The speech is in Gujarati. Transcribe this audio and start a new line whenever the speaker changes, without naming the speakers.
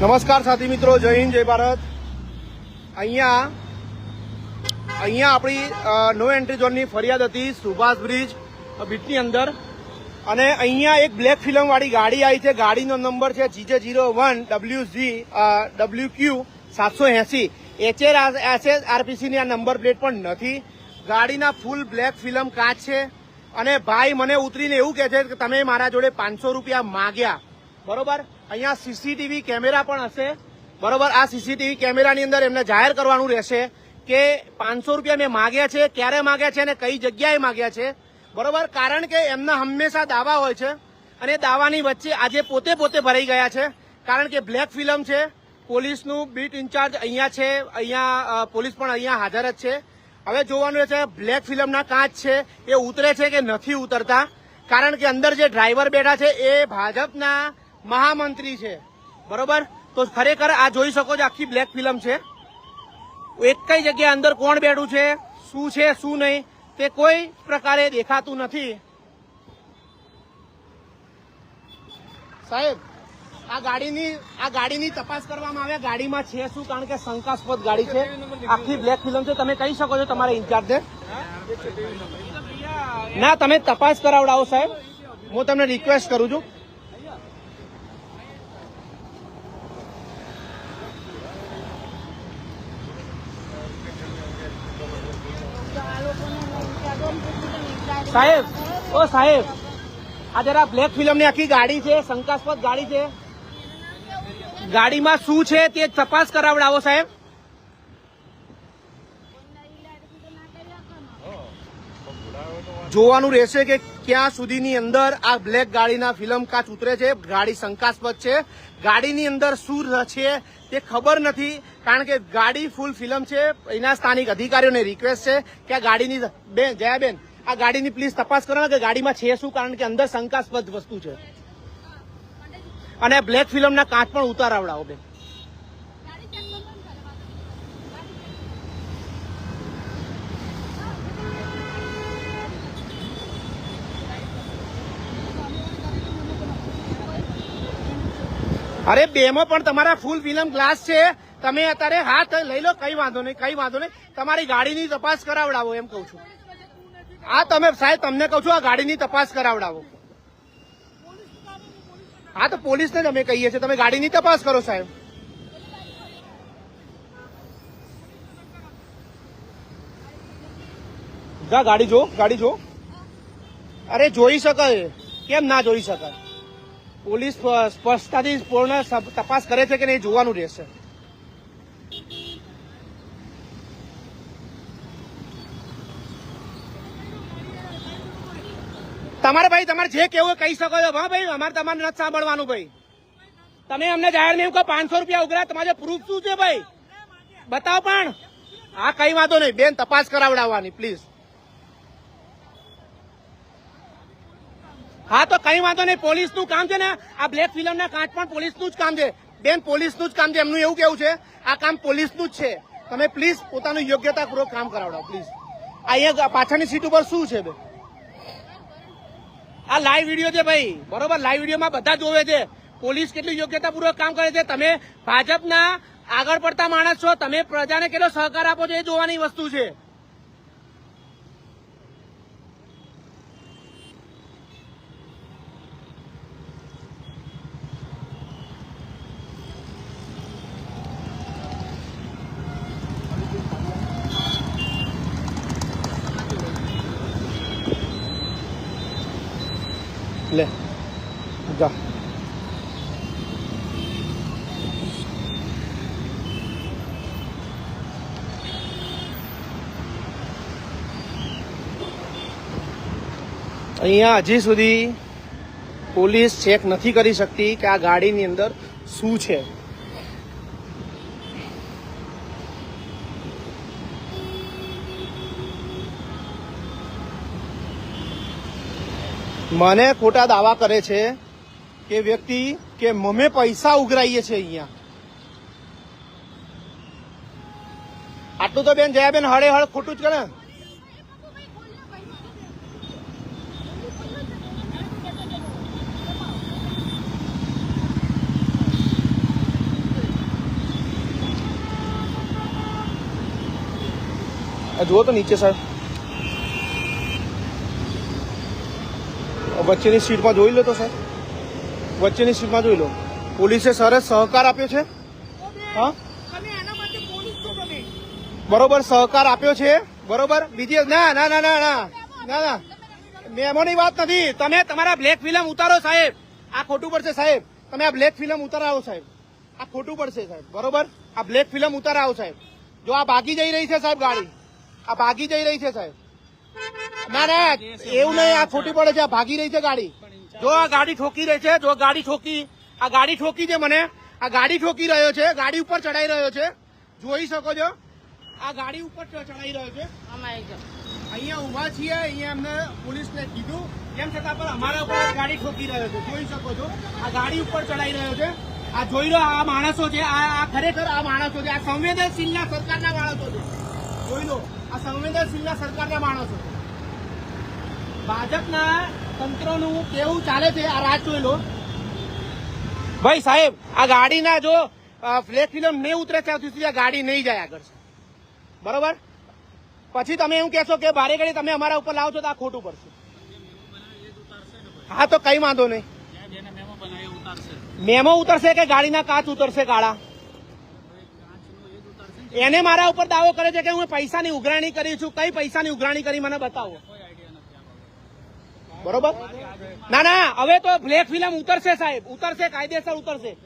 નમસ્કાર સાથી મિત્રો, જય હિન્દ, જય ભારત। અહીંયા આપણી નો એન્ટ્રી ઝોનની ફરિયાદ હતી સુભાષ બ્રિજ બીટની અંદર, અને અહીંયા એક બ્લેક ફિલ્મ વાળી ગાડી આવી છે। ગાડીનો નંબર છે GJ01 WQ 780। HRPC ની આ નંબર પ્લેટ પણ નથી। ગાડીના ફૂલ બ્લેક ફિલ્મ કાચ છે, અને ભાઈ મને ઉતરીને એવું કહે છે કે તમે મારા જોડે 500 રૂપિયા માગ્યા, બરોબર। અહીંયા સીસીટીવી કેમેરા પણ હશે, બરોબર। આ સીસીટીવી કેમેરાની અંદર એમને જાહેર કરવાનું રહેશે કે 500 રૂપિયા મેં માગ્યા છે, ક્યારે માગ્યા છે અને કઈ જગ્યાએ માગ્યા છે, બરોબર। કારણ કે એમના હંમેશા દાવા હોય છે, અને દાવાની વચ્ચે આજે પોતે ભરાઈ ગયા છે, કારણ કે બ્લેક ફિલ્મ છે। પોલીસનું બીટ ઇન્ચાર્જ અહીંયા છે, અહીંયા પોલીસ પણ અહીંયા હાજર જ છે। હવે જોવાનું છે બ્લેક ફિલ્મના કાચ છે એ ઉતરે છે કે નથી ઉતરતા, કારણ કે અંદર જે ડ્રાઈવર બેઠા છે એ ભાજપના મહામંત્રી છે, બરોબર। તો ખરેખર આ જોઈ શકો છો, આખી બ્લેક ફિલ્મ છે। એક કઈ જગ્યાએ અંદર કોણ બેઠું છે, શું નહીં, તે કોઈ પ્રકારે દેખાતું નથી। સાહેબ, આ ગાડીની તપાસ કરવામાં આવે, ગાડીમાં છે શું, કારણ કે શંકાસ્પદ ગાડી છે, આખી બ્લેક ફિલ્મ છે। તમે કહી શકો છો તમારા ઇન્ચાર્જને, ના તમે તપાસ કરાવડાવો સાહેબ, હું તમને રિક્વેસ્ટ કરું છું। સાહેબ, ઓ સાહેબ, આ જરા બ્લેક ફિલ્મની આખી ગાડી છે, શંકાસ્પદ ગાડી છે, ગાડીમાં શું છે તે તપાસ કરાવડાવો સાહેબ। જોવાનું રહેશે કે ક્યાં સુધીની અંદર આ બ્લેક ગાડીના ફિલ્મ કાચ ઉતરે છે। ગાડી શંકાસ્પદ છે, ગાડીની અંદર શું છે તે ખબર નથી, કારણ કે ગાડી ફૂલ ફિલ્મ છે। એના સ્થાનિક અધિકારીઓને રિક્વેસ્ટ છે કે આ ગાડીની જયાબેન, આ ગાડીની પ્લીઝ તપાસ કરો કે ગાડીમાં છે શું, કારણ કે અંદર શંકાસ્પદ વસ્તુ છે, અને બ્લેક ફિલ્મના કાચ પણ ઉતારાવડાવો બેન। અરે બેમાં પણ તમારા ફૂલ ફિલ્મ ગ્લાસ છે, તમે અત્યારે હાથ લઈ લો, કઈ વાંધો નહીં, તમારી ગાડીની તપાસ કરાવડાવો એમ કઉ છું। આ તમે સાહેબ, તમને કહું છું આ ગાડીની તપાસ કરાવડાવો। હા તો પોલીસને જ અમે કહીએ છીએ, તમે ગાડીની તપાસ કરો સાહેબ। ગાડી જો, અરે જોઈ શકાય, કેમ ના જોઈ શકાય? પોલીસ સ્પષ્ટતાથી પૂર્ણ તપાસ કરે છે કે નહીં જોવાનું રહેશે। તમારે ભાઈ, તમારે જે કેવું કહી શકો છો, હા ભાઈ, અમારે તમારે નથી સાંભળવાનું ભાઈ। તમે અમને જાહેર નહીં કહો 500 રૂપિયા ઉઘરા, તમારે પ્રૂફ શું છે ભાઈ, બતાવો પણ। હા કઈ વાંધો નહીં બેન, તપાસ કરાવડાવવાની પ્લીઝ। હા તો કઈ વાંધો નહીં, પોલીસનું કામ છે ને, આ બ્લેક ફિલ્મના કાચ પણ પોલીસનું જ કામ છે બેન, પોલીસનું જ કામ છે। એમનું એવું કેવું છે આ કામ પોલીસનું જ છે, તમે પ્લીઝ પોતાનું યોગ્યતાપૂર્વક કામ કરાવડાવો પ્લીઝ। અહીંયા પાછળની સીટ ઉપર શું છે બેન? આ લાઈવ વિડીયો છે ભાઈ, બરોબર, લાઈવ વિડીયોમાં બધા જોવે છે પોલીસ કેટલી યોગ્યતાપૂર્વક કામ કરે છે। તમે ભાજપના આગળ પડતા માણસ છો, તમે પ્રજાને કેટલો સહકાર આપો છો એ જોવાની વસ્તુ છે। લે જા, અહીંયા હજી સુધી પોલીસ ચેક નથી કરી શકતી કે આ ગાડીની અંદર શું છે। મને ખોટા દાવા કરે છે કે વ્યક્તિ કે અમે પૈસા ઉઘરાઈએ છીએ અહીંયા। આટલું તો બેન જયાબેન હળે હળ ખોટું જ કરે। જુઓ તો નીચે સાહેબ, વચ્ચેની સીટમાં જોઈ લો તો સાહેબ, વચ્ચેની સીટમાં જોઈ લો. પોલીસે સરસ સહકાર આપ્યો છે. હા બરોબર, સહકાર આપ્યો છે. બરોબર. બીજી ના ના ના ના ના ના ના મેમોની વાત નથી. તમે તમારા બ્લેક ફિલ્મ ઉતારો સાહેબ, આ ખોટું પડશે સાહેબ. તમે આ બ્લેક ફિલ્મ ઉતારાવો સાહેબ, આ ખોટું પડશે સાહેબ. બરોબર, આ બ્લેક ફિલ્મ ઉતારાવો સાહેબ. જો આ ભાગી જઈ રહી છે સાહેબ ગાડી, આ ભાગી જઈ રહી છે સાહેબ. ના ના એવું નહીં, આ ખોટી પડે છે, આ ભાગી રહી છે ગાડી. જો આ ગાડી ઠોકી રહી છે, જો ગાડી ઠોકી, આ ગાડી ઠોકી છે મને, આ ગાડી ઠોકી રહ્યો છે, ગાડી ઉપર ચડાઈ રહ્યો છે, જોઈ શકો છો. આ ગાડી ઉપર ચડાઈ રહ્યો છે. અહીંયા ઉભા છીએ, અહીંયા અમને પોલીસને કીધું, તેમ છતાં પણ અમારા ઉપર ગાડી ઠોકી રહ્યો છે, જોઈ શકો છો. આ ગાડી ઉપર ચડાઈ રહ્યો છે. આ જોઈ લો, આ માણસો છે, આ ખરેખર આ માણસો છે, આ સંવેદનશીલના સરકારના માણસો છે. જોઈ લો, આ સંવેદનશીલના સરકારના માણસો છે. ભાજપના તંત્રોનું કેવું ચાલે છે આ રાત જોઈ લો. ભાઈ સાહેબ, આ ગાડીના જો બ્લેક ફિલ્મ નહીં ઉતરે ત્યાં સુધી આ ગાડી નહીં જાય આગળ. બરોબર, પછી તમે એવું કહેશો કે બારે ઘડી તમે અમારા ઉપર લાવો છો તો આ ખોટું પડશે. હા તો કઈ વાંધો નહીં, મેમો ઉતરશે કે ગાડીના કાચ ઉતરશે કાળા, એને મારા ઉપર દાવો કરે છે કે હું પૈસાની ઉઘરાણી કરી છું. કઈ પૈસાની ઉઘરાણી કરી મને બતાવો. બરોબર, ના ના હવે તો બ્લેક ફિલ્મ ઉતરશે સાહેબ, ઉતરશે, કાયદેસર ઉતરશે.